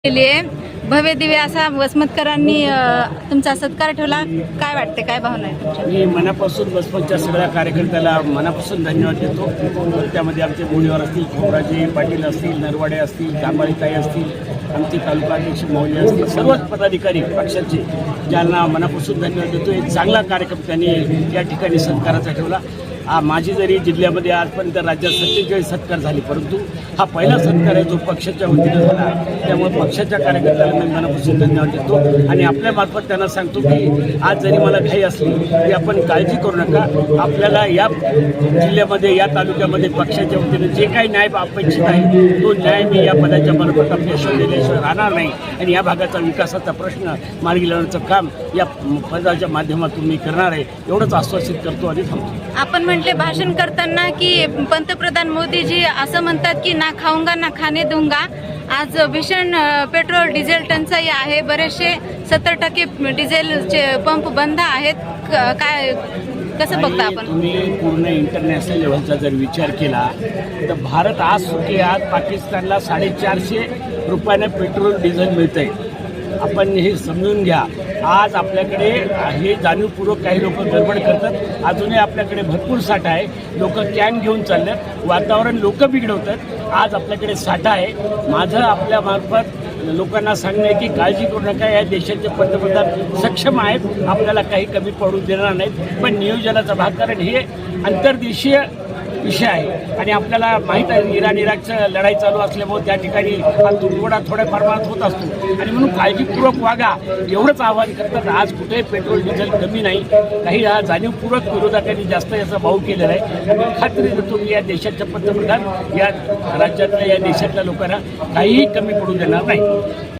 लिए भव्य दिव्य असा वसमतकरांनी तुमचा सत्कार ठेवला. काय वाटते, काय भावना आहे तुमच्या? मी मनापासून वसमतच्या सगळ्या कार्यकर्त्याला मनापासून धन्यवाद देतो. त्यामध्ये आमचे मुलीवर असतील, खोबराजे पाटील असतील, नरवाडे असतील, कांबाळीताई असतील, आमचे तालुकाध्यक्ष मौल्य असतील, सर्वच पदाधिकारी पक्षाचे ज्यांना मनापासून धन्यवाद देतो. एक चांगला कार्यक्रम त्यांनी या ठिकाणी सत्काराचा ठेवला. माझी जरी जिल्ह्यामध्ये आजपर्यंत राज्यात 47 सत्कार झाले, परंतु हा पहिला सत्कार आहे जो पक्षाच्या वतीनं झाला. त्यामुळे पक्षाच्या कार्यकर्त्याला मी मनापासून धन्यवाद देतो आणि आपल्या मार्फत त्यांना सांगतो की आज जरी मला घाई असली तरी आपण काळजी करू नका. आपल्याला या जिल्ह्यामध्ये, या तालुक्यामध्ये पक्षाच्या वतीनं जे काही न्याय अपेक्षित आहे तो न्याय मी या पदाच्या मार्फत आपल्या शोधल्याशिवाय राहणार नाही आणि या भागाचा विकासाचा प्रश्न मार्गी लावण्याचं काम या पदाच्या माध्यमातून मी करणार आहे, एवढंच आश्वासित करतो आणि थांबतो. आपण म्हटले भाषण करताना की पंतप्रधान मोदीजी असं म्हणतात की ना खाऊंगा ना खाणे दूंगा. आज भीषण पेट्रोल डिझेल टंचाई आहे, बरेचसे 70% डिझेलचे पंप बंद आहेत. काय कसं बघता आपण? तुम्ही पूर्ण इंटरनॅशनल लेव्हलचा जर विचार केला तर भारत आज सुखी, आज पाकिस्तानला 450 रुपयाने पेट्रोल डिझेल मिळतंय. आपण हे समजून घ्या. आज आपल्याकडे हे जाणीवपूर्वक काही लोक गडबड करतात. अजूनही आपल्याकडे भरपूर साठा आहे. लोक कॅन घेऊन चालतात, वातावरण लोक बिघडवतात. आज आपल्याकडे साठा आहे. माझं आपल्या मार्फत लोकांना सांगणं आहे की काळजी करू नका. या देशाचे पंतप्रधान सक्षम आहेत, आपल्याला काही कमी पडू देणार नाहीत. पण नियोजनाचा भाग, कारण हे अंतर्देशीय विषय आहे आणि आपल्याला माहीत आहे इराकचं लढाई चालू असल्यामुळे त्या ठिकाणी हा तुटवडा थोड्या प्रमाणात होत असतो आणि म्हणून काळजीपूर्वक वागा एवढंच आवाहन करतात. आज कुठेही पेट्रोल डिझेल कमी नाही. काही हा जाणीवपूर्वक विरोधकांनी जास्त याचा भाव केलेला आहे. मी खात्री देतो की या देशाचे पंतप्रधान या राज्यातल्या, या देशातल्या लोकांना काहीही कमी पडू देणार नाही.